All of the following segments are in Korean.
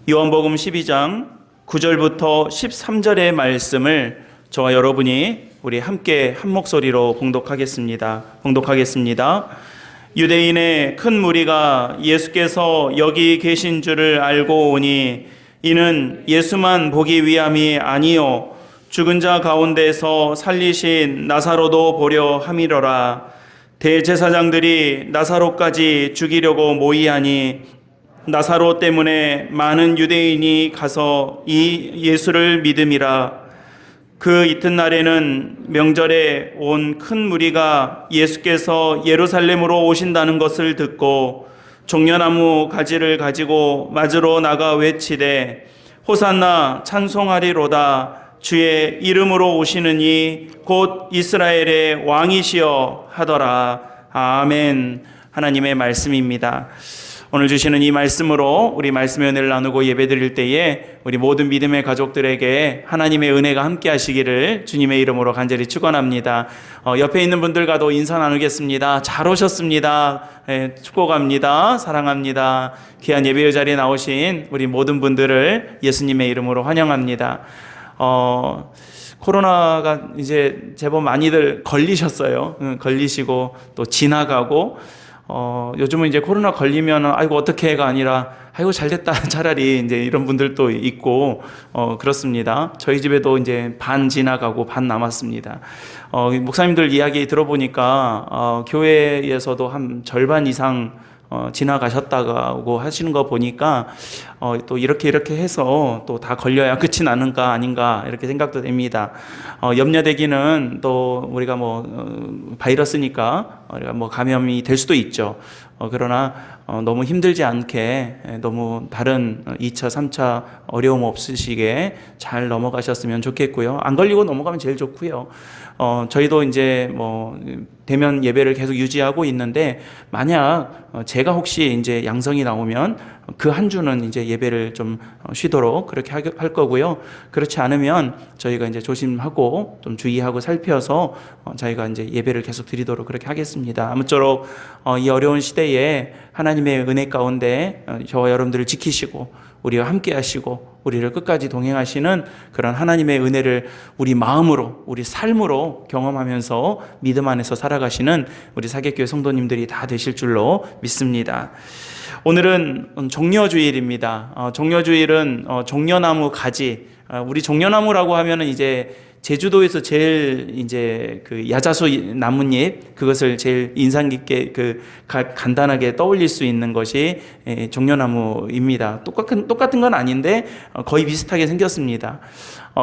요한복음 12장 9절부터 13절의 말씀을 저와 여러분이 우리 함께 한 목소리로 봉독하겠습니다. 유대인의 큰 무리가 예수께서 여기 계신 줄을 알고 오니 이는 예수만 보기 위함이 아니요 죽은 자 가운데서 살리신 나사로도 보려 함이로라. 대제사장들이 나사로까지 죽이려고 모이하니 나사로 때문에 많은 유대인이 가서 이 예수를 믿음이라. 그 이튿날에는 명절에 온 큰 무리가 예수께서 예루살렘으로 오신다는 것을 듣고 종려나무 가지를 가지고 맞으러 나가 외치되 호산나 찬송하리로다. 주의 이름으로 오시는 이 곧 이스라엘의 왕이시여 하더라. 아멘. 하나님의 말씀입니다. 오늘 주시는 이 말씀으로 우리 말씀의 은혜를 나누고 예배드릴 때에 우리 모든 믿음의 가족들에게 하나님의 은혜가 함께 하시기를 주님의 이름으로 간절히 축원합니다. 옆에 있는 분들과도 인사 나누겠습니다. 잘 오셨습니다. 축복합니다. 사랑합니다. 귀한 예배의 자리에 나오신 우리 모든 분들을 예수님의 이름으로 환영합니다. 코로나가 이제 제법 많이들 걸리셨어요. 걸리시고 또 지나가고 요즘은 이제 코로나 걸리면 아이고 어떡해가 아니라 아이고 잘됐다 차라리 이제 이런 분들도 있고 그렇습니다. 저희 집에도 이제 반 지나가고 반 남았습니다. 목사님들 이야기 들어보니까 교회에서도 한 절반 이상 지나가셨다고 하시는 거 보니까 또 이렇게 해서 또 다 걸려야 끝이 나는가 아닌가 이렇게 생각도 됩니다. 염려되기는 또 우리가 바이러스니까 우리가 감염이 될 수도 있죠. 그러나 너무 힘들지 않게 너무 다른 2차, 3차 어려움 없으시게 잘 넘어가셨으면 좋겠고요. 안 걸리고 넘어가면 제일 좋고요. 저희도 이제 대면 예배를 계속 유지하고 있는데 만약 제가 혹시 이제 양성이 나오면 그 한 주는 이제 예배를 좀 쉬도록 그렇게 할 거고요. 그렇지 않으면 저희가 이제 조심하고 좀 주의하고 살펴서 저희가 이제 예배를 계속 드리도록 그렇게 하겠습니다. 아무쪼록 이 어려운 시대에 하나님의 은혜 가운데 저와 여러분들을 지키시고 우리와 함께 하시고 우리를 끝까지 동행하시는 그런 하나님의 은혜를 우리 마음으로 우리 삶으로 경험하면서 믿음 안에서 살아가시는 우리 사객교회 성도님들이 다 되실 줄로 믿습니다. 오늘은 종려주일입니다. 종려주일은 종려나무 가지. 우리 종려나무라고 하면은 이제 제주도에서 제일 이제 그 야자수 나뭇잎 그것을 제일 인상 깊게 간단하게 떠올릴 수 있는 것이 종려나무입니다. 똑같은 건 아닌데 거의 비슷하게 생겼습니다.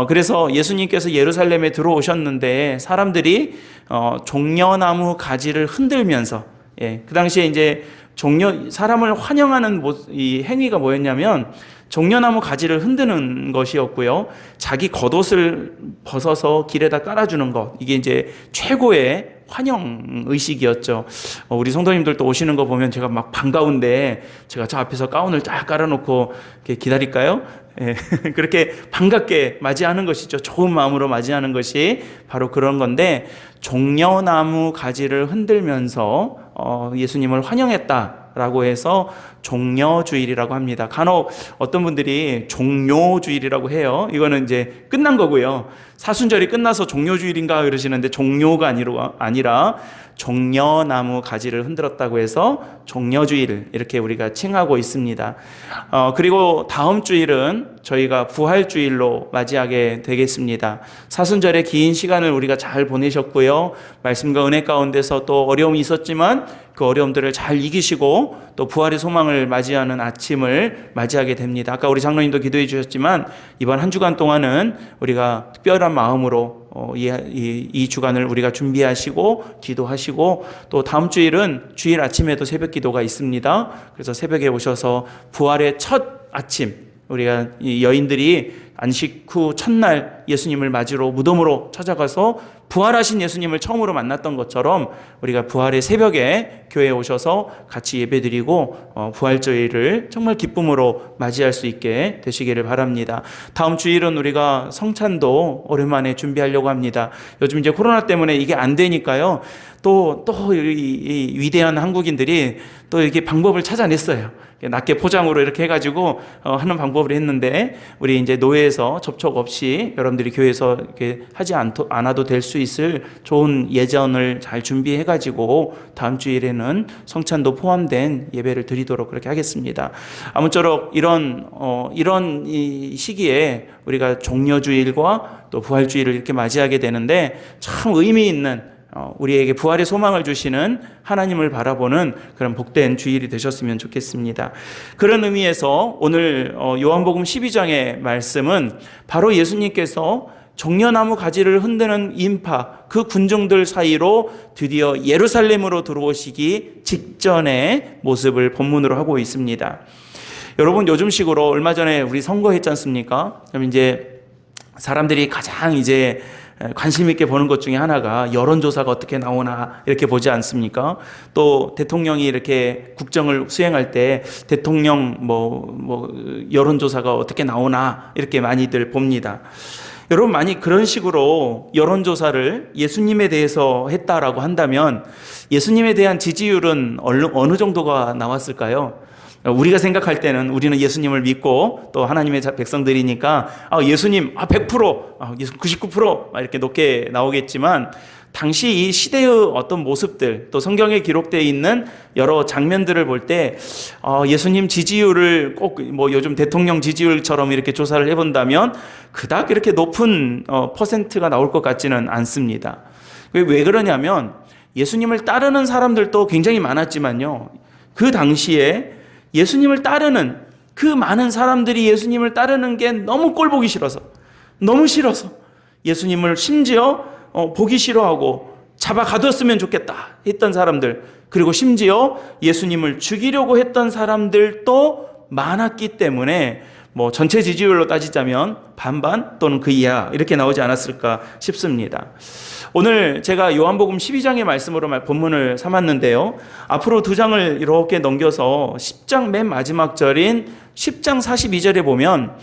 그래서 예수님께서 예루살렘에 들어오셨는데 사람들이 종려나무 가지를 흔들면서 그 당시에 이제 사람을 환영하는 이 행위가 뭐였냐면 종려나무 가지를 흔드는 것이었고요. 자기 겉옷을 벗어서 길에다 깔아주는 것. 이게 이제 최고의 환영 의식이었죠. 우리 성도님들도 오시는 거 보면 제가 막 반가운데 제가 저 앞에서 가운을 쫙 깔아놓고 이렇게 기다릴까요? 예, 그렇게 반갑게 맞이하는 것이죠. 좋은 마음으로 맞이하는 것이 바로 그런 건데 종려나무 가지를 흔들면서 예수님을 환영했다라고 해서 종려주일이라고 합니다. 간혹 어떤 분들이 종료주일이라고 해요. 이거는 이제 끝난 거고요. 사순절이 끝나서 종료주일인가 그러시는데 종료가 아니라 종려나무 가지를 흔들었다고 해서 종려주일 이렇게 우리가 칭하고 있습니다. 그리고 다음 주일은 저희가 부활주일로 맞이하게 되겠습니다. 사순절의 긴 시간을 우리가 잘 보내셨고요. 말씀과 은혜 가운데서 또 어려움이 있었지만 그 어려움들을 잘 이기시고 또 부활의 소망을 맞이하는 아침을 맞이하게 됩니다. 아까 우리 장로님도 기도해 주셨지만 이번 한 주간 동안은 우리가 특별한 마음으로 이 주간을 우리가 준비하시고 기도하시고 또 다음 주일은 주일 아침에도 새벽 기도가 있습니다. 그래서 새벽에 오셔서 부활의 첫 아침 우리가 이 여인들이 안식 후 첫날 예수님을 맞으러 무덤으로 찾아가서 부활하신 예수님을 처음으로 만났던 것처럼 우리가 부활의 새벽에 교회에 오셔서 같이 예배드리고 부활주일을 정말 기쁨으로 맞이할 수 있게 되시기를 바랍니다. 다음 주일은 우리가 성찬도 오랜만에 준비하려고 합니다. 요즘 이제 코로나 때문에 이게 안 되니까요. 또 이 위대한 한국인들이 또 이렇게 방법을 찾아냈어요. 낱개 포장으로 이렇게 해가지고 하는 방법을 했는데, 우리 이제 노예에서 접촉 없이 여러분들이 교회에서 이렇게 하지 않아도 될 수 있을 좋은 예전을 잘 준비해가지고 다음 주일에는 성찬도 포함된 예배를 드리도록 그렇게 하겠습니다. 아무쪼록 이런 이 시기에 우리가 종려주일과 또 부활주일을 이렇게 맞이하게 되는데, 참 의미 있는 우리에게 부활의 소망을 주시는 하나님을 바라보는 그런 복된 주일이 되셨으면 좋겠습니다. 그런 의미에서 오늘 요한복음 12장의 말씀은 바로 예수님께서 종려나무 가지를 흔드는 인파, 그 군중들 사이로 드디어 예루살렘으로 들어오시기 직전의 모습을 본문으로 하고 있습니다. 여러분, 요즘식으로 얼마 전에 우리 선거했지 않습니까? 그럼 이제 사람들이 가장 이제 관심 있게 보는 것 중에 하나가 여론조사가 어떻게 나오나 이렇게 보지 않습니까? 또 대통령이 이렇게 국정을 수행할 때 대통령 여론조사가 어떻게 나오나 이렇게 많이들 봅니다. 여러분, 만약 그런 식으로 여론조사를 예수님에 대해서 했다라고 한다면 예수님에 대한 지지율은 어느 정도가 나왔을까요? 우리가 생각할 때는 우리는 예수님을 믿고 또 하나님의 백성들이니까 예수님 100%, 99% 이렇게 높게 나오겠지만, 당시 이 시대의 어떤 모습들, 또 성경에 기록되어 있는 여러 장면들을 볼 때 예수님 지지율을 꼭 요즘 대통령 지지율처럼 이렇게 조사를 해본다면 그닥 이렇게 높은 퍼센트가 나올 것 같지는 않습니다. 왜 그러냐면 예수님을 따르는 사람들도 굉장히 많았지만요, 그 당시에 예수님을 따르는 그 많은 사람들이 예수님을 따르는 게 너무 꼴보기 싫어서, 너무 싫어서 예수님을 심지어 보기 싫어하고 잡아 가뒀으면 좋겠다 했던 사람들, 그리고 심지어 예수님을 죽이려고 했던 사람들도 많았기 때문에 전체 지지율로 따지자면 반반 또는 그 이하 이렇게 나오지 않았을까 싶습니다. 오늘 제가 요한복음 12장의 말씀으로 본문을 삼았는데요, 앞으로 두 장을 이렇게 넘겨서 10장 맨 마지막 절인 10장 42절에 보면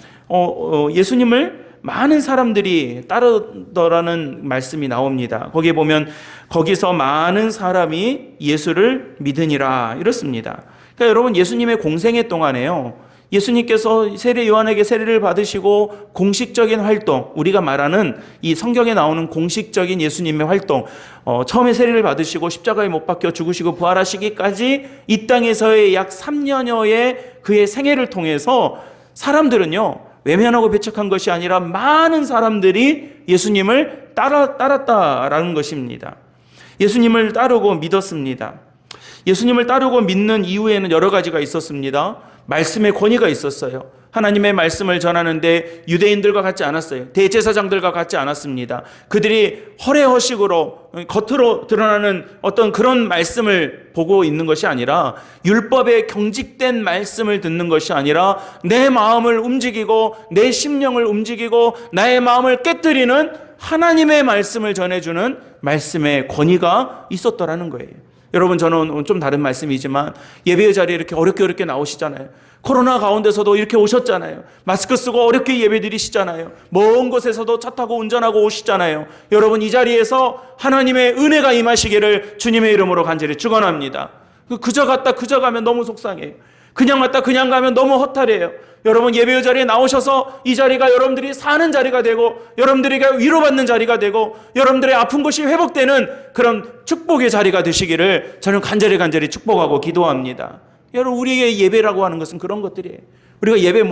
예수님을 많은 사람들이 따르더라는 말씀이 나옵니다. 거기에 보면 거기서 많은 사람이 예수를 믿으니라 이렇습니다. 그러니까 여러분, 예수님의 공생애 동안에요, 예수님께서 세례 요한에게 세례를 받으시고 공식적인 활동, 우리가 말하는 이 성경에 나오는 공식적인 예수님의 활동, 처음에 세례를 받으시고 십자가에 못 박혀 죽으시고 부활하시기까지 이 땅에서의 약 3년여의 그의 생애를 통해서 사람들은요, 외면하고 배척한 것이 아니라 많은 사람들이 예수님을 따랐다라는 것입니다. 예수님을 따르고 믿었습니다. 예수님을 따르고 믿는 이유에는 여러 가지가 있었습니다. 말씀의 권위가 있었어요. 하나님의 말씀을 전하는데 유대인들과 같지 않았어요. 대제사장들과 같지 않았습니다. 그들이 허례허식으로 겉으로 드러나는 어떤 그런 말씀을 보고 있는 것이 아니라, 율법에 경직된 말씀을 듣는 것이 아니라 내 마음을 움직이고 내 심령을 움직이고 나의 마음을 깨뜨리는 하나님의 말씀을 전해주는 말씀의 권위가 있었더라는 거예요. 여러분, 저는 좀 다른 말씀이지만 예배의 자리에 이렇게 어렵게 나오시잖아요. 코로나 가운데서도 이렇게 오셨잖아요. 마스크 쓰고 어렵게 예배 드리시잖아요. 먼 곳에서도 차 타고 운전하고 오시잖아요. 여러분, 이 자리에서 하나님의 은혜가 임하시기를 주님의 이름으로 간절히 축원합니다. 그저 갔다 그저 가면 너무 속상해요. 그냥 갔다 그냥 가면 너무 허탈해요. 여러분, 예배의 자리에 나오셔서 이 자리가 여러분들이 사는 자리가 되고 여러분들에게 위로받는 자리가 되고 여러분들의 아픈 곳이 회복되는 그런 축복의 자리가 되시기를 저는 간절히 축복하고 기도합니다. 여러분, 우리의 예배라고 하는 것은 그런 것들이에요. 우리가 예배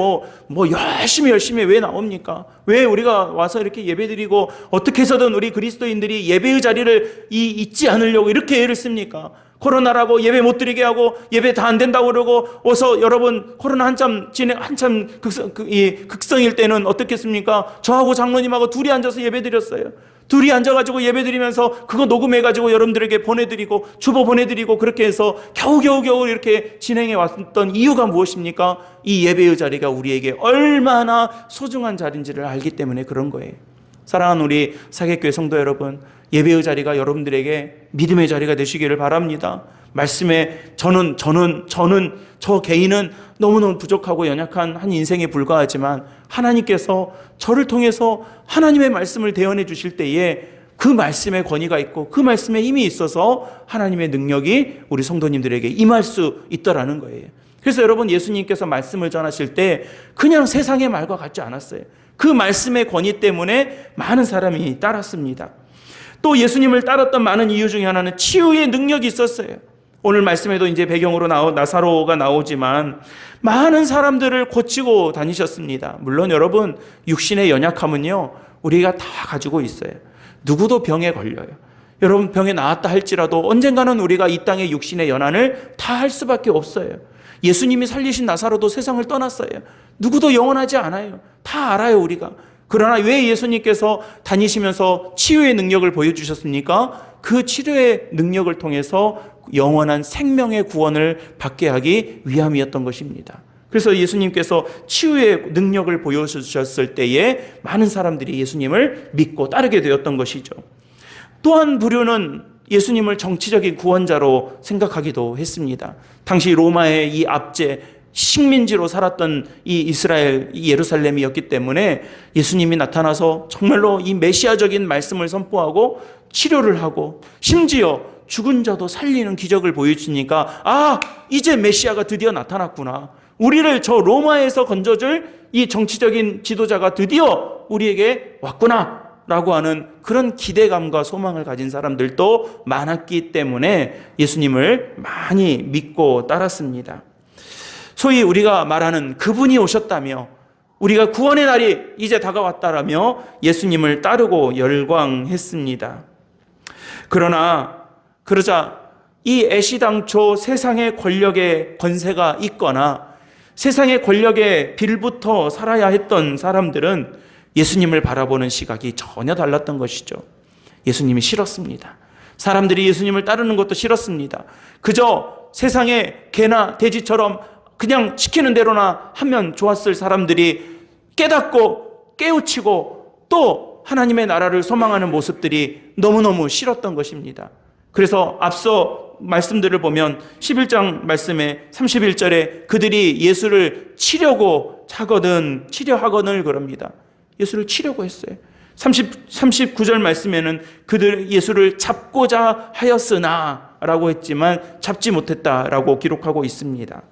열심히 왜 나옵니까? 왜 우리가 와서 이렇게 예배 드리고 어떻게 해서든 우리 그리스도인들이 예배의 자리를 잊지 않으려고 이렇게 애를 씁니까? 코로나라고 예배 못 드리게 하고 예배 다 안 된다고 그러고, 어서 여러분, 코로나 한참 극성일 때는 어떻겠습니까? 저하고 장로님하고 둘이 앉아서 예배 드렸어요. 둘이 앉아가지고 예배 드리면서 그거 녹음해가지고 여러분들에게 보내드리고 주보 보내드리고, 그렇게 해서 겨우 이렇게 진행해 왔던 이유가 무엇입니까? 이 예배의 자리가 우리에게 얼마나 소중한 자리인지를 알기 때문에 그런 거예요. 사랑하는 우리 사객교회 성도 여러분, 예배의 자리가 여러분들에게 믿음의 자리가 되시기를 바랍니다. 말씀에 저 개인은 너무너무 부족하고 연약한 한 인생에 불과하지만 하나님께서 저를 통해서 하나님의 말씀을 대언해 주실 때에 그 말씀의 권위가 있고 그 말씀에 힘이 있어서 하나님의 능력이 우리 성도님들에게 임할 수 있더라는 거예요. 그래서 여러분, 예수님께서 말씀을 전하실 때 그냥 세상의 말과 같지 않았어요. 그 말씀의 권위 때문에 많은 사람이 따랐습니다. 또 예수님을 따랐던 많은 이유 중에 하나는 치유의 능력이 있었어요. 오늘 말씀에도 이제 배경으로 나사로가 나오지만 많은 사람들을 고치고 다니셨습니다. 물론 여러분, 육신의 연약함은요, 우리가 다 가지고 있어요. 누구도 병에 걸려요. 여러분, 병에 나았다 할지라도 언젠가는 우리가 이 땅의 육신의 연한을 다 할 수밖에 없어요. 예수님이 살리신 나사로도 세상을 떠났어요. 누구도 영원하지 않아요. 다 알아요, 우리가. 그러나 왜 예수님께서 다니시면서 치유의 능력을 보여주셨습니까? 그 치료의 능력을 통해서 영원한 생명의 구원을 받게 하기 위함이었던 것입니다. 그래서 예수님께서 치유의 능력을 보여주셨을 때에 많은 사람들이 예수님을 믿고 따르게 되었던 것이죠. 또한 부류는 예수님을 정치적인 구원자로 생각하기도 했습니다. 당시 로마의 이 압제, 식민지로 살았던 이 이스라엘, 이 예루살렘이었기 때문에 예수님이 나타나서 정말로 이 메시아적인 말씀을 선포하고 치료를 하고 심지어 죽은 자도 살리는 기적을 보여주니까, 아, 이제 메시아가 드디어 나타났구나. 우리를 저 로마에서 건져줄 이 정치적인 지도자가 드디어 우리에게 왔구나 라고 하는 그런 기대감과 소망을 가진 사람들도 많았기 때문에 예수님을 많이 믿고 따랐습니다. 소위 우리가 말하는 그분이 오셨다며, 우리가 구원의 날이 이제 다가왔다라며 예수님을 따르고 열광했습니다. 그러자 이 애시당초 세상의 권력의 권세가 있거나 세상의 권력에 빌부터 살아야 했던 사람들은 예수님을 바라보는 시각이 전혀 달랐던 것이죠. 예수님이 싫었습니다. 사람들이 예수님을 따르는 것도 싫었습니다. 그저 세상의 개나 돼지처럼 그냥 시키는 대로나 하면 좋았을 사람들이 깨닫고 깨우치고 또 하나님의 나라를 소망하는 모습들이 너무너무 싫었던 것입니다. 그래서 앞서 말씀들을 보면 11장 말씀에 31절에 그들이 예수를 치려하거늘 그럽니다. 예수를 치려고 했어요. 39절 말씀에는 그들 예수를 잡고자 하였으나 라고 했지만 잡지 못했다라고 기록하고 있습니다.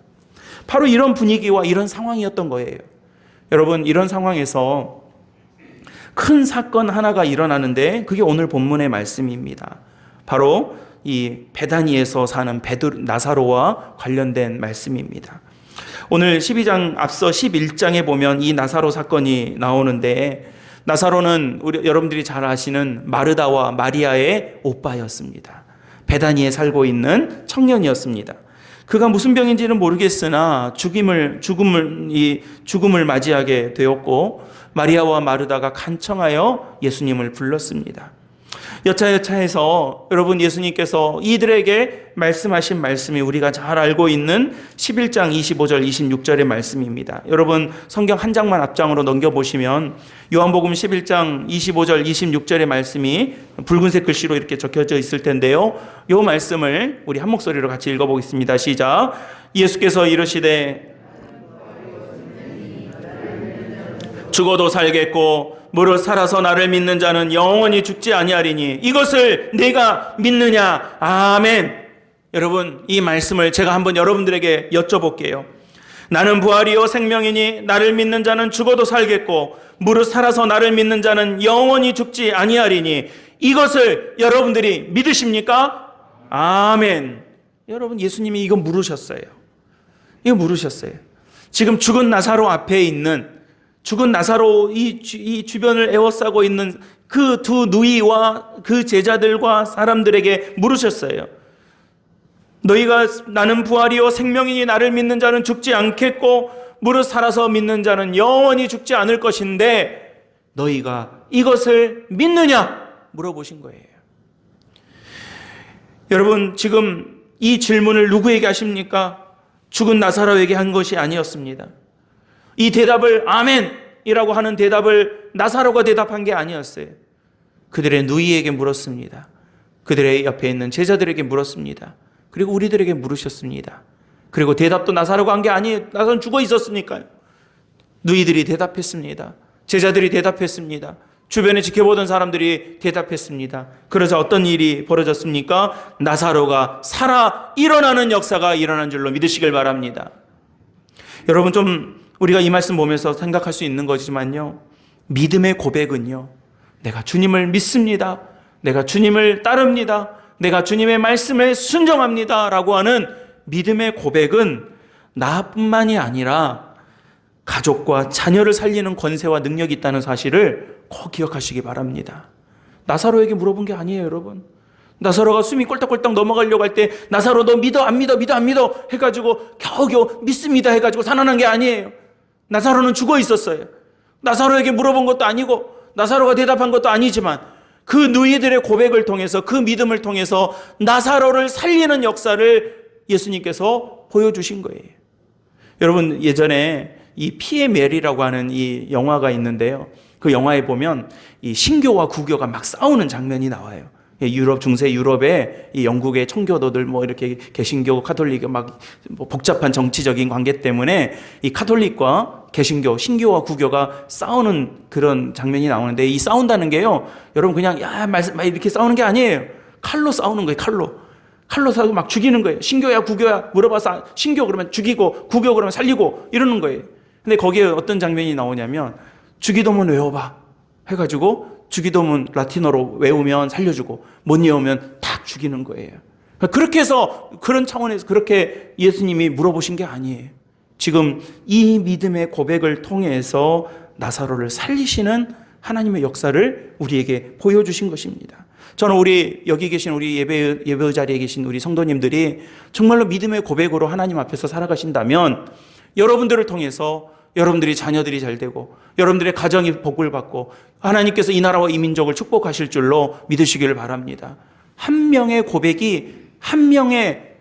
바로 이런 분위기와 이런 상황이었던 거예요. 여러분, 이런 상황에서 큰 사건 하나가 일어나는데 그게 오늘 본문의 말씀입니다. 바로 이 베다니에서 사는 나사로와 관련된 말씀입니다. 오늘 12장 앞서 11장에 보면 이 나사로 사건이 나오는데, 나사로는 여러분들이 잘 아시는 마르다와 마리아의 오빠였습니다. 베다니에 살고 있는 청년이었습니다. 그가 무슨 병인지는 모르겠으나 죽음을 맞이하게 되었고, 마리아와 마르다가 간청하여 예수님을 불렀습니다. 여차여차해서 여러분, 예수님께서 이들에게 말씀하신 말씀이 우리가 잘 알고 있는 11장 25절 26절의 말씀입니다. 여러분, 성경 한 장만 앞장으로 넘겨보시면 요한복음 11장 25절 26절의 말씀이 붉은색 글씨로 이렇게 적혀져 있을 텐데요. 이 말씀을 우리 한 목소리로 같이 읽어보겠습니다. 시작. 예수께서 이르시되 죽어도 살겠고 무릇 살아서 나를 믿는 자는 영원히 죽지 아니하리니 이것을 내가 믿느냐? 아멘. 여러분, 이 말씀을 제가 한번 여러분들에게 여쭤볼게요. 나는 부활이요 생명이니 나를 믿는 자는 죽어도 살겠고 무릇 살아서 나를 믿는 자는 영원히 죽지 아니하리니 이것을 여러분들이 믿으십니까? 아멘. 여러분, 예수님이 이거 물으셨어요. 이거 물으셨어요. 지금 죽은 나사로 앞에 있는, 죽은 나사로 이 주변을 에워싸고 있는 그 두 누이와 그 제자들과 사람들에게 물으셨어요. 너희가 나는 부활이요 생명이니 나를 믿는 자는 죽지 않겠고 무릇 살아서 믿는 자는 영원히 죽지 않을 것인데 너희가 이것을 믿느냐? 물어보신 거예요. 여러분, 지금 이 질문을 누구에게 하십니까? 죽은 나사로에게 한 것이 아니었습니다. 이 대답을 아멘이라고 하는 대답을 나사로가 대답한 게 아니었어요. 그들의 누이에게 물었습니다. 그들의 옆에 있는 제자들에게 물었습니다. 그리고 우리들에게 물으셨습니다. 그리고 대답도 나사로가 한 게 아니에요. 나사로는 죽어 있었으니까요. 누이들이 대답했습니다. 제자들이 대답했습니다. 주변에 지켜보던 사람들이 대답했습니다. 그러자 어떤 일이 벌어졌습니까? 나사로가 살아 일어나는 역사가 일어난 줄로 믿으시길 바랍니다. 여러분, 좀 우리가 이 말씀 보면서 생각할 수 있는 거지만요, 믿음의 고백은요, 내가 주님을 믿습니다, 내가 주님을 따릅니다, 내가 주님의 말씀에 순종합니다 라고 하는 믿음의 고백은 나뿐만이 아니라 가족과 자녀를 살리는 권세와 능력이 있다는 사실을 꼭 기억하시기 바랍니다. 나사로에게 물어본 게 아니에요, 여러분. 나사로가 숨이 꼴딱꼴딱 넘어가려고 할 때 나사로 너 믿어 안 믿어 믿어 안 믿어 해가지고 겨우겨우 믿습니다 해가지고 살아난 게 아니에요. 나사로는 죽어 있었어요. 나사로에게 물어본 것도 아니고 나사로가 대답한 것도 아니지만 그 누이들의 고백을 통해서, 그 믿음을 통해서 나사로를 살리는 역사를 예수님께서 보여주신 거예요. 여러분, 예전에 이 피에 메리라고 하는 이 영화가 있는데요, 그 영화에 보면 이 신교와 구교가 막 싸우는 장면이 나와요. 유럽, 중세 유럽의 이 영국의 청교도들 뭐 이렇게 개신교, 카톨릭 막 뭐 복잡한 정치적인 관계 때문에 이 카톨릭과 개신교, 신교와 구교가 싸우는 그런 장면이 나오는데, 이 싸운다는 게요, 여러분 그냥 말씀 이렇게 싸우는 게 아니에요. 칼로 싸우는 거예요. 칼로 싸우고 막 죽이는 거예요. 신교야 구교야 물어봐서 신교 그러면 죽이고 구교 그러면 살리고 이러는 거예요. 근데 거기에 어떤 장면이 나오냐면 주기도문 외워봐 해가지고 주기도문 라틴어로 외우면 살려주고 못 외우면 탁 죽이는 거예요. 그렇게 해서, 그런 차원에서 그렇게 예수님이 물어보신 게 아니에요. 지금 이 믿음의 고백을 통해서 나사로를 살리시는 하나님의 역사를 우리에게 보여주신 것입니다. 저는 여기 계신 우리 예배 자리에 계신 우리 성도님들이 정말로 믿음의 고백으로 하나님 앞에서 살아가신다면, 여러분들을 통해서 여러분들이 자녀들이 잘 되고 여러분들의 가정이 복을 받고 하나님께서 이 나라와 이 민족을 축복하실 줄로 믿으시기를 바랍니다. 한 명의 고백이 한 명의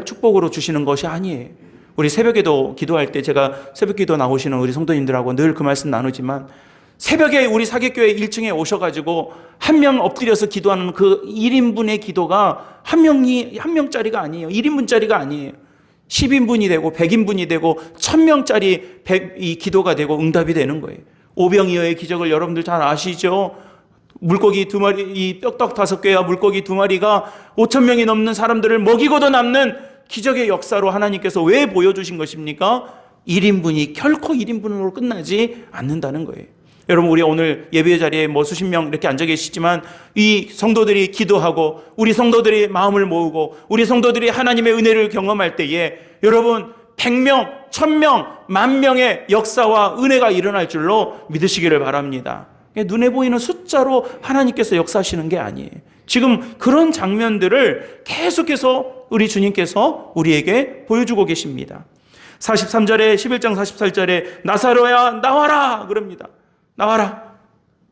축복으로 주시는 것이 아니에요. 우리 새벽에도 기도할 때, 제가 새벽기도 나오시는 우리 성도님들하고 늘 그 말씀 나누지만, 새벽에 우리 사객교회 1층에 오셔가지고 한 명 엎드려서 기도하는 그 1인분의 기도가 한 명짜리가 아니에요. 1인분짜리가 아니에요. 10인분이 되고 100인분이 되고 1000명짜리 이 기도가 되고 응답이 되는 거예요. 오병이어의 기적을 여러분들 잘 아시죠? 물고기 2마리, 이 뼈떡 5개와 물고기 2마리가 5,000명이 넘는 사람들을 먹이고도 남는 기적의 역사로 하나님께서 왜 보여주신 것입니까? 1인분이 결코 1인분으로 끝나지 않는다는 거예요. 여러분, 우리 오늘 예배 자리에 뭐 수십 명 이렇게 앉아 계시지만, 이 성도들이 기도하고 우리 성도들이 마음을 모으고 우리 성도들이 하나님의 은혜를 경험할 때에 여러분 100명, 1000명, 10,000명의 역사와 은혜가 일어날 줄로 믿으시기를 바랍니다. 눈에 보이는 숫자로 하나님께서 역사하시는 게 아니에요. 지금 그런 장면들을 계속해서 우리 주님께서 우리에게 보여주고 계십니다. 43절에 11장 44절에 나사로야 나와라 그럽니다. 나와라.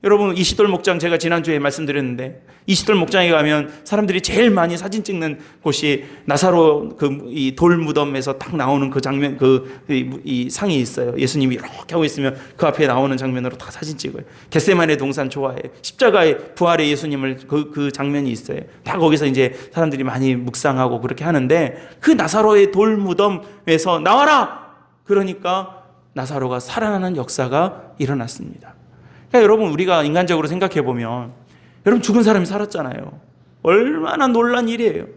여러분, 이시돌 목장, 제가 지난주에 말씀드렸는데, 이시돌 목장에 가면 사람들이 제일 많이 사진 찍는 곳이 나사로 이 돌 무덤에서 딱 나오는 그 장면, 이 상이 있어요. 예수님이 이렇게 하고 있으면 그 앞에 나오는 장면으로 다 사진 찍어요. 겟세마네 동산 좋아해. 십자가의 부활의 예수님을 그 장면이 있어요. 다 거기서 이제 사람들이 많이 묵상하고 그렇게 하는데, 그 나사로의 돌 무덤에서 나와라! 그러니까 나사로가 살아나는 역사가 일어났습니다. 그러니까 여러분, 우리가 인간적으로 생각해 보면, 여러분 죽은 사람이 살았잖아요. 얼마나 놀란 일이에요.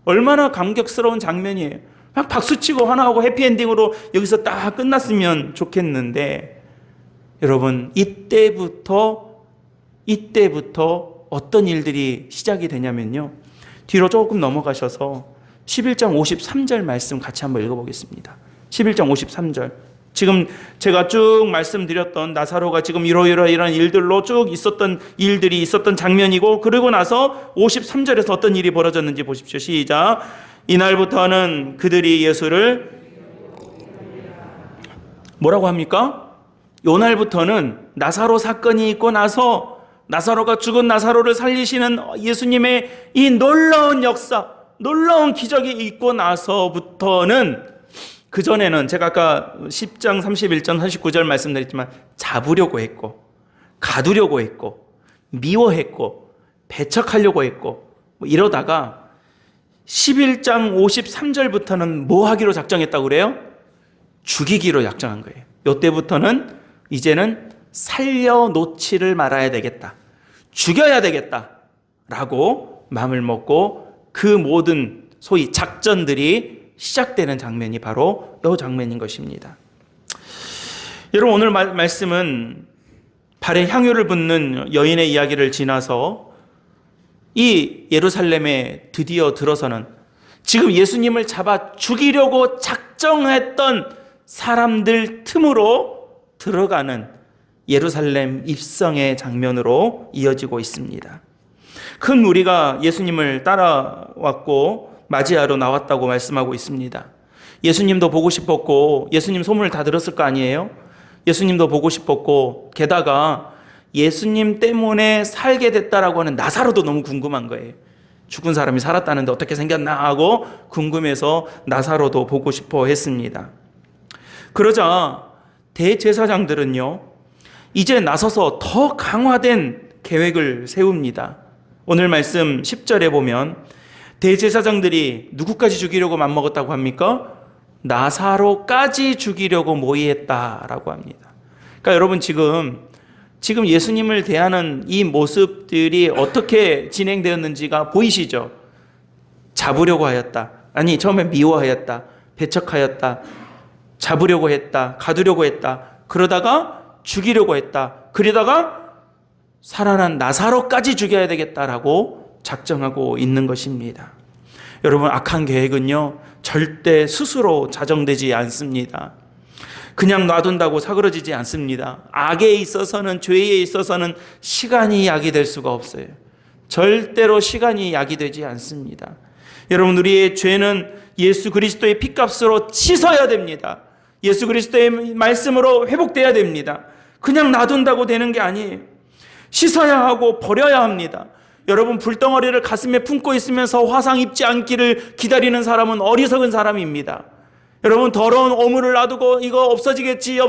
얼마나 감격스러운 장면이에요. 막 박수치고 환호하고 해피엔딩으로 여기서 딱 끝났으면 좋겠는데, 여러분 이때부터 어떤 일들이 시작이 되냐면요, 뒤로 조금 넘어가셔서 11장 53절 말씀 같이 한번 읽어보겠습니다. 11장 53절. 지금 제가 쭉 말씀드렸던 나사로가 지금 이러이러한 일들로 쭉 있었던 일들이 있었던 장면이고, 그러고 나서 53절에서 어떤 일이 벌어졌는지 보십시오. 시작. 이날부터는 그들이 예수를 뭐라고 합니까? 요날부터는 나사로 사건이 있고 나서 나사로가 죽은 나사로를 살리시는 예수님의 이 놀라운 역사, 놀라운 기적이 있고 나서부터는, 그전에는 제가 아까 10장 31절 39절 말씀드렸지만 잡으려고 했고 가두려고 했고 미워했고 배척하려고 했고 뭐 이러다가 11장 53절부터는 뭐 하기로 작정했다고 그래요? 죽이기로 작정한 거예요. 이때부터는 이제는 살려놓지를 말아야 되겠다, 죽여야 되겠다라고 마음을 먹고 그 모든 소위 작전들이 시작되는 장면이 바로 이 장면인 것입니다. 여러분, 오늘 말씀은 발에 향유를 붓는 여인의 이야기를 지나서 이 예루살렘에 드디어 들어서는 지금 예수님을 잡아 죽이려고 작정했던 사람들 틈으로 들어가는 예루살렘 입성의 장면으로 이어지고 있습니다. 큰 무리가 예수님을 따라왔고 맞이하러 나왔다고 말씀하고 있습니다. 예수님도 보고 싶었고 예수님 소문을 다 들었을 거 아니에요? 예수님도 보고 싶었고 게다가 예수님 때문에 살게 됐다라고 하는 나사로도 너무 궁금한 거예요. 죽은 사람이 살았다는데 어떻게 생겼나 하고 궁금해서 나사로도 보고 싶어 했습니다. 그러자 대제사장들은요, 이제 나서서 더 강화된 계획을 세웁니다. 오늘 말씀 10절에 보면 대제사장들이 누구까지 죽이려고 맘먹었다고 합니까? 나사로까지 죽이려고 모의했다라고 합니다. 그러니까 여러분, 지금 예수님을 대하는 이 모습들이 어떻게 진행되었는지가 보이시죠? 잡으려고 하였다. 아니, 처음에 미워하였다. 배척하였다. 잡으려고 했다. 가두려고 했다. 그러다가 죽이려고 했다. 그러다가 살아난 나사로까지 죽여야 되겠다라고 작정하고 있는 것입니다. 여러분, 악한 계획은요, 절대 스스로 자정되지 않습니다. 그냥 놔둔다고 사그러지지 않습니다. 악에 있어서는, 죄에 있어서는 시간이 약이 될 수가 없어요. 절대로 시간이 약이 되지 않습니다. 여러분, 우리의 죄는 예수 그리스도의 피값으로 씻어야 됩니다. 예수 그리스도의 말씀으로 회복돼야 됩니다. 그냥 놔둔다고 되는 게 아니에요. 씻어야 하고 버려야 합니다. 여러분, 불덩어리를 가슴에 품고 있으면서 화상 입지 않기를 기다리는 사람은 어리석은 사람입니다. 여러분, 더러운 오물을 놔두고 이거 없어지겠지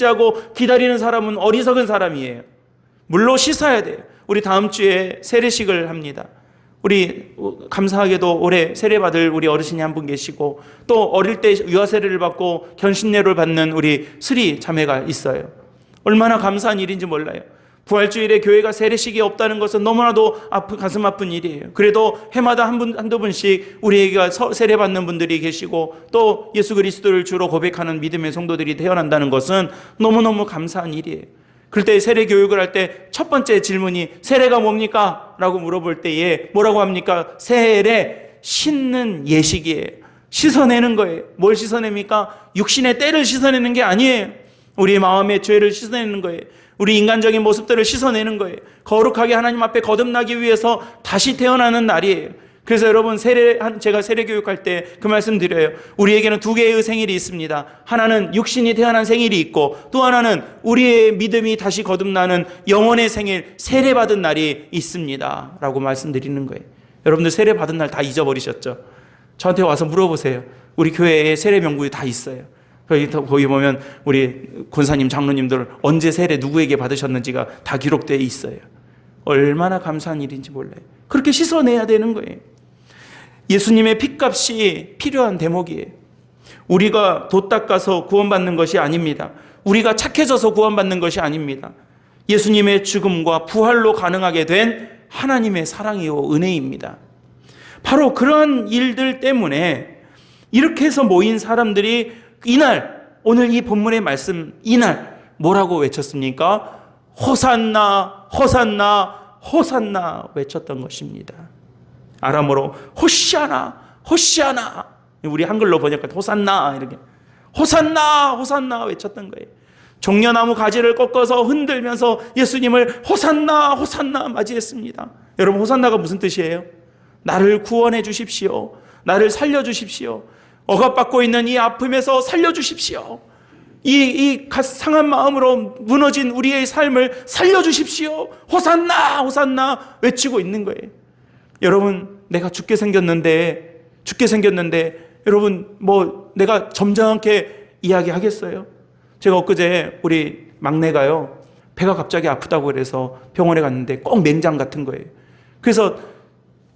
하고 기다리는 사람은 어리석은 사람이에요. 물로 씻어야 돼요. 우리 다음 주에 세례식을 합니다. 우리 감사하게도 올해 세례 받을 우리 어르신이 한 분 계시고, 또 어릴 때 유아 세례를 받고 견신례를 받는 우리 스리 자매가 있어요. 얼마나 감사한 일인지 몰라요. 부활주일에 교회가 세례식이 없다는 것은 너무나도 가슴 아픈 일이에요. 그래도 해마다 한두 분씩 우리에게 세례 받는 분들이 계시고, 또 예수 그리스도를 주로 고백하는 믿음의 성도들이 태어난다는 것은 너무너무 감사한 일이에요. 그럴 때 세례 교육을 할 때 첫 번째 질문이 세례가 뭡니까? 라고 물어볼 때에 뭐라고 합니까? 세례, 씻는 예식이에요. 씻어내는 거예요. 뭘 씻어냅니까? 육신의 때를 씻어내는 게 아니에요. 우리 마음의 죄를 씻어내는 거예요. 우리 인간적인 모습들을 씻어내는 거예요. 거룩하게 하나님 앞에 거듭나기 위해서 다시 태어나는 날이에요. 그래서 여러분, 제가 세례 교육할 때 그 말씀 드려요. 우리에게는 두 개의 생일이 있습니다. 하나는 육신이 태어난 생일이 있고, 또 하나는 우리의 믿음이 다시 거듭나는 영혼의 생일, 세례 받은 날이 있습니다 라고 말씀드리는 거예요. 여러분들 세례 받은 날 다 잊어버리셨죠? 저한테 와서 물어보세요. 우리 교회에 세례 명부에 다 있어요. 거기 보면 우리 권사님, 장로님들 언제 세례 누구에게 받으셨는지가 다 기록되어 있어요. 얼마나 감사한 일인지 몰라요. 그렇게 씻어내야 되는 거예요. 예수님의 피값이 필요한 대목이에요. 우리가 도 닦아서 구원받는 것이 아닙니다. 우리가 착해져서 구원받는 것이 아닙니다. 예수님의 죽음과 부활로 가능하게 된 하나님의 사랑이요 은혜입니다. 바로 그러한 일들 때문에 이렇게 해서 모인 사람들이 이날, 오늘 이 본문의 말씀, 이날 뭐라고 외쳤습니까? 호산나, 호산나, 호산나 외쳤던 것입니다. 아람어로 호시아나, 호시아나. 우리 한글로 번역할 때 호산나, 이렇게 호산나, 호산나 외쳤던 거예요. 종려나무 가지를 꺾어서 흔들면서 예수님을 호산나, 호산나 맞이했습니다. 여러분, 호산나가 무슨 뜻이에요? 나를 구원해 주십시오. 나를 살려 주십시오. 억압받고 있는 이 아픔에서 살려주십시오. 이 상한 마음으로 무너진 우리의 삶을 살려주십시오. 호산나, 호산나 외치고 있는 거예요. 여러분, 내가 죽게 생겼는데 여러분, 내가 점잖게 이야기하겠어요? 제가 엊그제 우리 막내가요, 배가 갑자기 아프다고 그래서 병원에 갔는데 꼭 맹장 같은 거예요. 그래서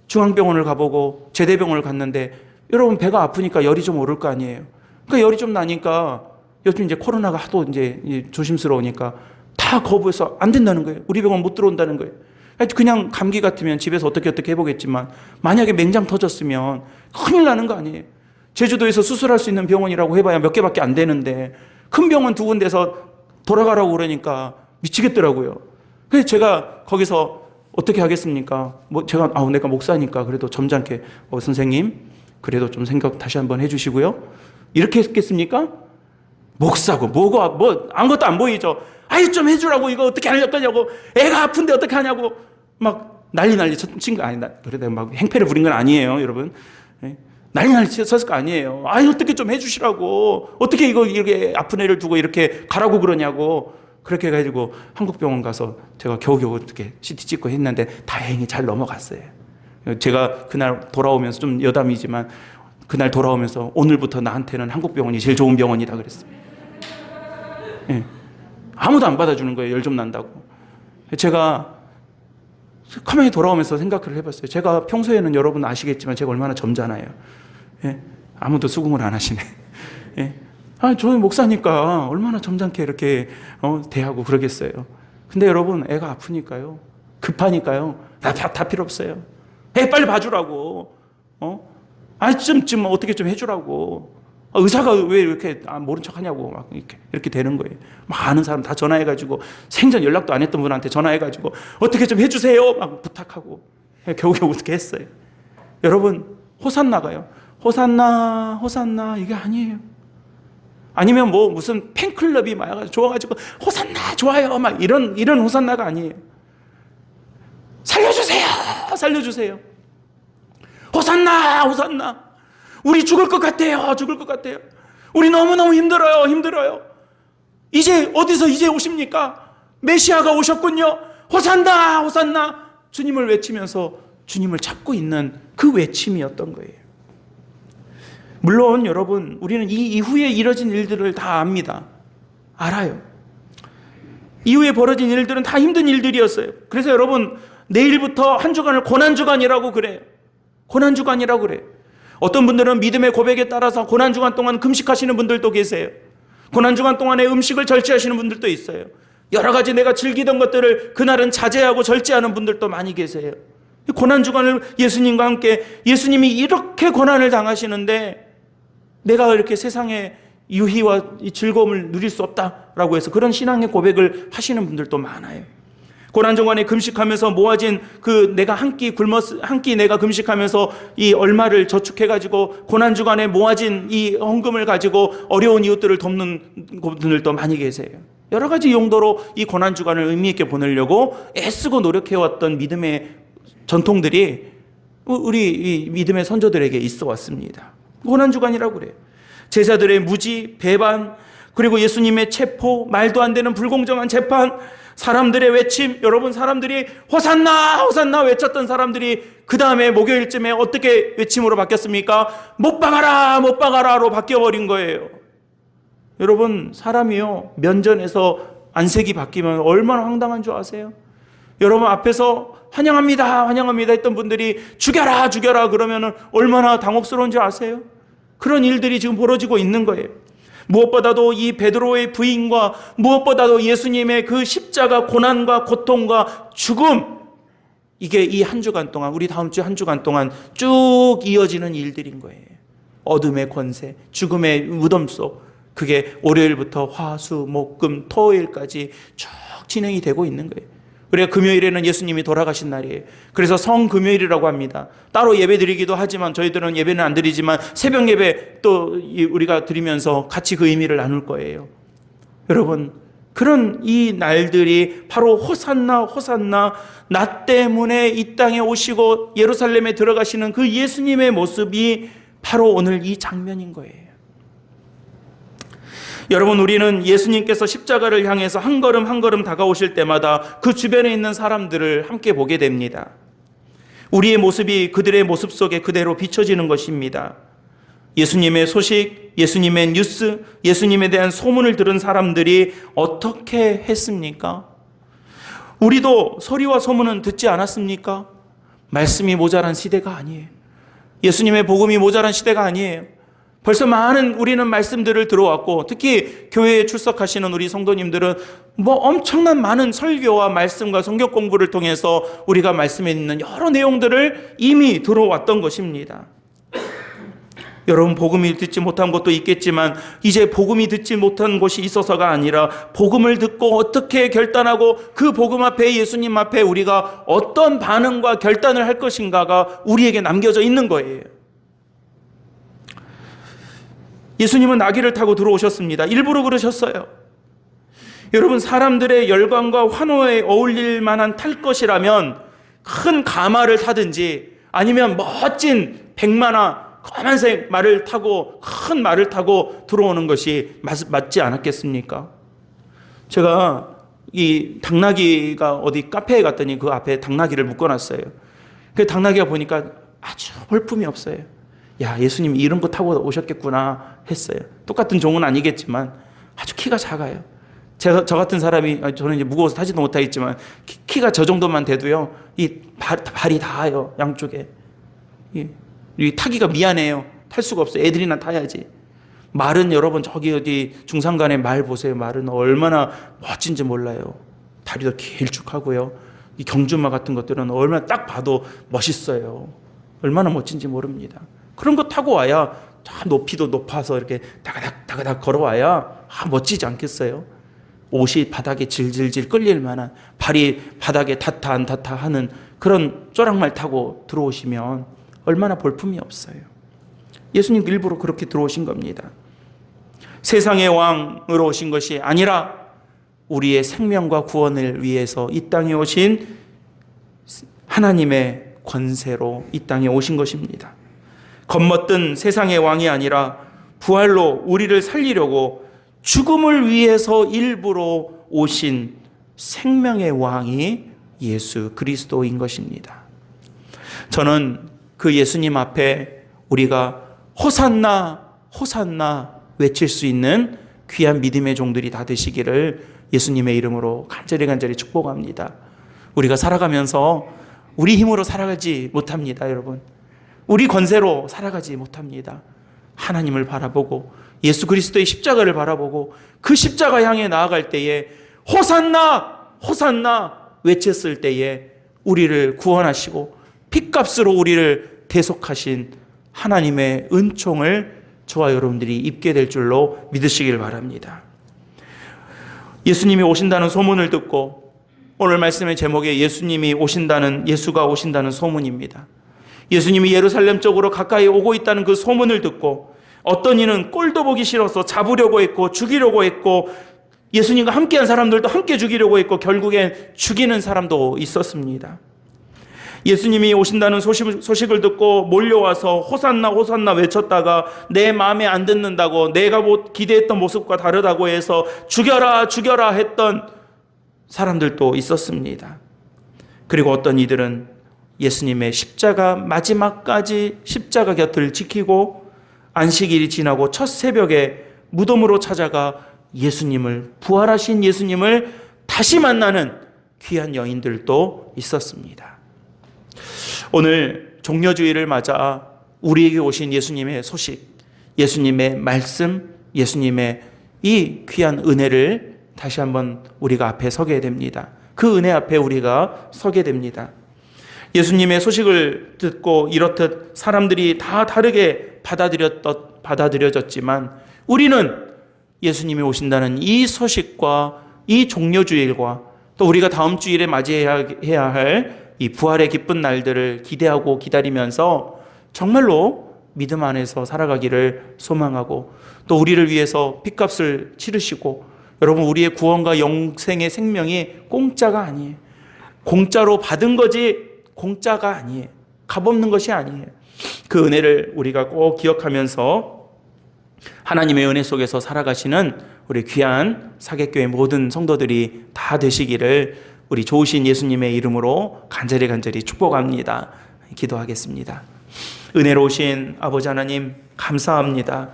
중앙병원을 가보고 제대병원을 갔는데, 여러분, 배가 아프니까 열이 좀 오를 거 아니에요. 그러니까 열이 좀 나니까 요즘 이제 코로나가 하도 이제 조심스러우니까 다 거부해서 안 된다는 거예요. 우리 병원 못 들어온다는 거예요. 그냥 감기 같으면 집에서 어떻게 해보겠지만 만약에 맹장 터졌으면 큰일 나는 거 아니에요. 제주도에서 수술할 수 있는 병원이라고 해봐야 몇 개밖에 안 되는데 큰 병원 2군데서 돌아가라고 그러니까 미치겠더라고요. 그래서 제가 거기서 어떻게 하겠습니까? 제가 내가 목사니까 그래도 점잖게 선생님 그래도 좀 생각 다시 한번 해주시고요. 이렇게 했겠습니까? 목사고 뭐고 아무것도 안 보이죠. 아이 좀 해주라고 이거 어떻게 하려고 애가 아픈데 어떻게 하냐고 막 난리 친 거 아니 그래도 막 행패를 부린 건 아니에요, 여러분. 난리 쳤을 거 아니에요. 아이 어떻게 좀 해주시라고 어떻게 이렇게 아픈 애를 두고 이렇게 가라고 그러냐고 그렇게 해가지고 한국병원 가서 제가 겨우겨우 어떻게 CT 찍고 했는데 다행히 잘 넘어갔어요. 제가 그날 돌아오면서 좀 여담이지만 그날 돌아오면서 오늘부터 나한테는 한국병원이 제일 좋은 병원이다 그랬어요. 예. 아무도 안 받아주는 거예요. 열 좀 난다고. 제가 가만히 돌아오면서 생각을 해봤어요. 제가 평소에는 여러분 아시겠지만 제가 얼마나 점잖아요. 예. 아무도 수긍을 안 하시네. 예. 저는 목사니까 얼마나 점잖게 이렇게 대하고 그러겠어요. 근데 여러분 애가 아프니까요. 급하니까요. 다 필요 없어요. 애 빨리 봐주라고. 좀 어떻게 좀 해주라고. 의사가 왜 이렇게 모른 척 하냐고 막 이렇게 되는 거예요. 막 아는 사람 다 전화해가지고 생전 연락도 안 했던 분한테 전화해가지고 어떻게 좀 해주세요 막 부탁하고 겨우겨우 어떻게 했어요. 여러분 호산나가요. 호산나 이게 아니에요. 아니면 무슨 팬클럽이 막 좋아가지고 호산나 좋아요 막 이런 호산나가 아니에요. 살려주세요. 호산나 우리 죽을 것 같아요. 우리 너무너무 힘들어요. 이제 어디서 이제 오십니까? 메시아가 오셨군요. 호산나 주님을 외치면서 주님을 찾고 있는 그 외침이었던 거예요. 물론 여러분 우리는 이 이후에 이뤄진 일들을 다 압니다. 알아요. 이후에 벌어진 일들은 다 힘든 일들이었어요. 그래서 여러분 내일부터 한 주간을 고난주간이라고 그래요. 어떤 분들은 믿음의 고백에 따라서 고난주간 동안 금식하시는 분들도 계세요. 고난주간 동안에 음식을 절제하시는 분들도 있어요. 여러 가지 내가 즐기던 것들을 그날은 자제하고 절제하는 분들도 많이 계세요. 고난주간을 예수님과 함께 예수님이 이렇게 고난을 당하시는데 내가 이렇게 세상의 유희와 즐거움을 누릴 수 없다라고 해서 그런 신앙의 고백을 하시는 분들도 많아요. 고난주간에 금식하면서 모아진 내가 한 끼 내가 금식하면서 이 얼마를 저축해가지고 고난주간에 모아진 이 헌금을 가지고 어려운 이웃들을 돕는 분들도 많이 계세요. 여러 가지 용도로 이 고난주간을 의미 있게 보내려고 애쓰고 노력해왔던 믿음의 전통들이 우리 이 믿음의 선조들에게 있어 왔습니다. 고난주간이라고 그래요. 제자들의 무지, 배반, 그리고 예수님의 체포, 말도 안 되는 불공정한 재판, 사람들의 외침, 여러분 사람들이 호산나 외쳤던 사람들이 그 다음에 목요일쯤에 어떻게 외침으로 바뀌었습니까? 못 박아라로 바뀌어버린 거예요. 여러분 사람이요 면전에서 안색이 바뀌면 얼마나 황당한 줄 아세요? 여러분 앞에서 환영합니다 했던 분들이 죽여라 그러면 얼마나 당혹스러운 줄 아세요? 그런 일들이 지금 벌어지고 있는 거예요. 무엇보다도 이 베드로의 부인과 무엇보다도 예수님의 그 십자가 고난과 고통과 죽음, 이게 이 한 주간 동안, 우리 다음 주 한 주간 동안 쭉 이어지는 일들인 거예요. 어둠의 권세, 죽음의 무덤 속, 그게 월요일부터 화, 수, 목, 금, 토요일까지 쭉 진행이 되고 있는 거예요. 우리가 금요일에는 예수님이 돌아가신 날이에요. 그래서 성금요일이라고 합니다. 따로 예배 드리기도 하지만 저희들은 예배는 안 드리지만 새벽 예배 또 우리가 드리면서 같이 그 의미를 나눌 거예요. 여러분 그런 이 날들이 바로 호산나 나 때문에 이 땅에 오시고 예루살렘에 들어가시는 그 예수님의 모습이 바로 오늘 이 장면인 거예요. 여러분 우리는 예수님께서 십자가를 향해서 한 걸음 한 걸음 다가오실 때마다 그 주변에 있는 사람들을 함께 보게 됩니다. 우리의 모습이 그들의 모습 속에 그대로 비춰지는 것입니다. 예수님의 소식, 예수님의 뉴스, 예수님에 대한 소문을 들은 사람들이 어떻게 했습니까? 우리도 소리와 소문은 듣지 않았습니까? 말씀이 모자란 시대가 아니에요. 예수님의 복음이 모자란 시대가 아니에요. 벌써 많은 우리는 말씀들을 들어왔고 특히 교회에 출석하시는 우리 성도님들은 엄청난 많은 설교와 말씀과 성경 공부를 통해서 우리가 말씀에 있는 여러 내용들을 이미 들어왔던 것입니다. 여러분, 복음이 듣지 못한 것도 있겠지만 이제 복음이 듣지 못한 것이 있어서가 아니라 복음을 듣고 어떻게 결단하고 그 복음 앞에, 예수님 앞에 우리가 어떤 반응과 결단을 할 것인가가 우리에게 남겨져 있는 거예요. 예수님은 나귀를 타고 들어오셨습니다. 일부러 그러셨어요. 여러분, 사람들의 열광과 환호에 어울릴 만한 탈 것이라면 큰 가마를 타든지 아니면 멋진 백마나 검은색 말을 타고, 큰 말을 타고 들어오는 것이 맞지 않았겠습니까? 제가 이 당나귀가 어디 카페에 갔더니 그 앞에 당나귀를 묶어놨어요. 그 당나귀가 보니까 아주 볼품이 없어요. 야, 예수님 이런 거 타고 오셨겠구나 했어요. 똑같은 종은 아니겠지만 아주 키가 작아요. 저 같은 사람이, 저는 이제 무거워서 타지도 못하겠지만 키가 저 정도만 돼도요, 이 발이 닿아요, 양쪽에. 이 타기가 미안해요. 탈 수가 없어요. 애들이나 타야지. 말은 여러분, 저기 어디 중산간에 말 보세요. 말은 얼마나 멋진지 몰라요. 다리도 길쭉하고요. 이 경주마 같은 것들은 얼마나 딱 봐도 멋있어요. 얼마나 멋진지 모릅니다. 그런 거 타고 와야 높이도 높아서 이렇게 다가닥 걸어와야 멋지지 않겠어요? 옷이 바닥에 질질질 끌릴 만한, 발이 바닥에 닿다 안 닿다 하는 그런 쪼락말 타고 들어오시면 얼마나 볼품이 없어요. 예수님 일부러 그렇게 들어오신 겁니다. 세상의 왕으로 오신 것이 아니라 우리의 생명과 구원을 위해서 이 땅에 오신 하나님의 권세로 이 땅에 오신 것입니다. 겁먹던 세상의 왕이 아니라 부활로 우리를 살리려고 죽음을 위해서 일부러 오신 생명의 왕이 예수 그리스도인 것입니다. 저는 그 예수님 앞에 우리가 호산나 호산나 외칠 수 있는 귀한 믿음의 종들이 다 되시기를 예수님의 이름으로 간절히 축복합니다. 우리가 살아가면서 우리 힘으로 살아가지 못합니다, 여러분. 우리 권세로 살아가지 못합니다. 하나님을 바라보고 예수 그리스도의 십자가를 바라보고 그 십자가 향해 나아갈 때에 호산나 호산나 외쳤을 때에 우리를 구원하시고 핏값으로 우리를 대속하신 하나님의 은총을 저와 여러분들이 입게 될 줄로 믿으시길 바랍니다. 예수님이 오신다는 소문을 듣고, 오늘 말씀의 제목에 예수가 오신다는 소문입니다. 예수님이 예루살렘 쪽으로 가까이 오고 있다는 그 소문을 듣고 어떤 이는 꼴도 보기 싫어서 잡으려고 했고 죽이려고 했고, 예수님과 함께한 사람들도 함께 죽이려고 했고 결국엔 죽이는 사람도 있었습니다. 예수님이 오신다는 소식을 듣고 몰려와서 호산나 호산나 외쳤다가 내 마음에 안 듣는다고, 내가 기대했던 모습과 다르다고 해서 죽여라 죽여라 했던 사람들도 있었습니다. 그리고 어떤 이들은 예수님의 십자가 마지막까지 십자가 곁을 지키고 안식일이 지나고 첫 새벽에 무덤으로 찾아가 예수님을, 부활하신 예수님을 다시 만나는 귀한 여인들도 있었습니다. 오늘 종려주의를 맞아 우리에게 오신 예수님의 소식, 예수님의 말씀, 예수님의 이 귀한 은혜를 다시 한번 우리가 앞에 서게 됩니다. 그 은혜 앞에 우리가 서게 됩니다. 예수님의 소식을 듣고 이렇듯 사람들이 다 다르게 받아들여졌지만 우리는 예수님이 오신다는 이 소식과 이 종려주일과 또 우리가 다음 주일에 맞이해야 할 이 부활의 기쁜 날들을 기대하고 기다리면서 정말로 믿음 안에서 살아가기를 소망하고, 또 우리를 위해서 핏값을 치르시고, 여러분, 우리의 구원과 영생의 생명이 공짜가 아니에요. 공짜로 받은 거지 공짜가 아니에요. 값없는 것이 아니에요. 그 은혜를 우리가 꼭 기억하면서 하나님의 은혜 속에서 살아가시는 우리 귀한 사객교회 모든 성도들이 다 되시기를 우리 좋으신 예수님의 이름으로 간절히 축복합니다. 기도하겠습니다. 은혜로우신 아버지 하나님, 감사합니다.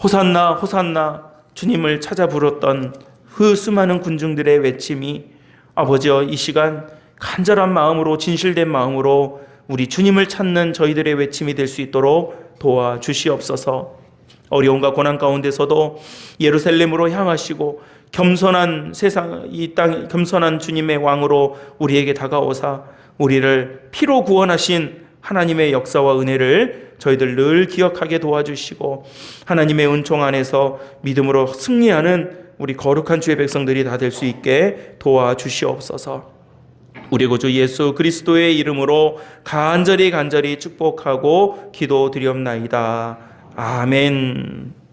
호산나 호산나 주님을 찾아 부르던 그 수많은 군중들의 외침이 아버지여 이 시간 간절한 마음으로, 진실된 마음으로 우리 주님을 찾는 저희들의 외침이 될 수 있도록 도와주시옵소서. 어려움과 고난 가운데서도 예루살렘으로 향하시고 겸손한 세상, 이 땅 겸손한 주님의 왕으로 우리에게 다가오사 우리를 피로 구원하신 하나님의 역사와 은혜를 저희들 늘 기억하게 도와주시고 하나님의 은총 안에서 믿음으로 승리하는 우리 거룩한 주의 백성들이 다 될 수 있게 도와주시옵소서. 우리 구주 예수 그리스도의 이름으로 간절히 축복하고 기도드리옵나이다. 아멘.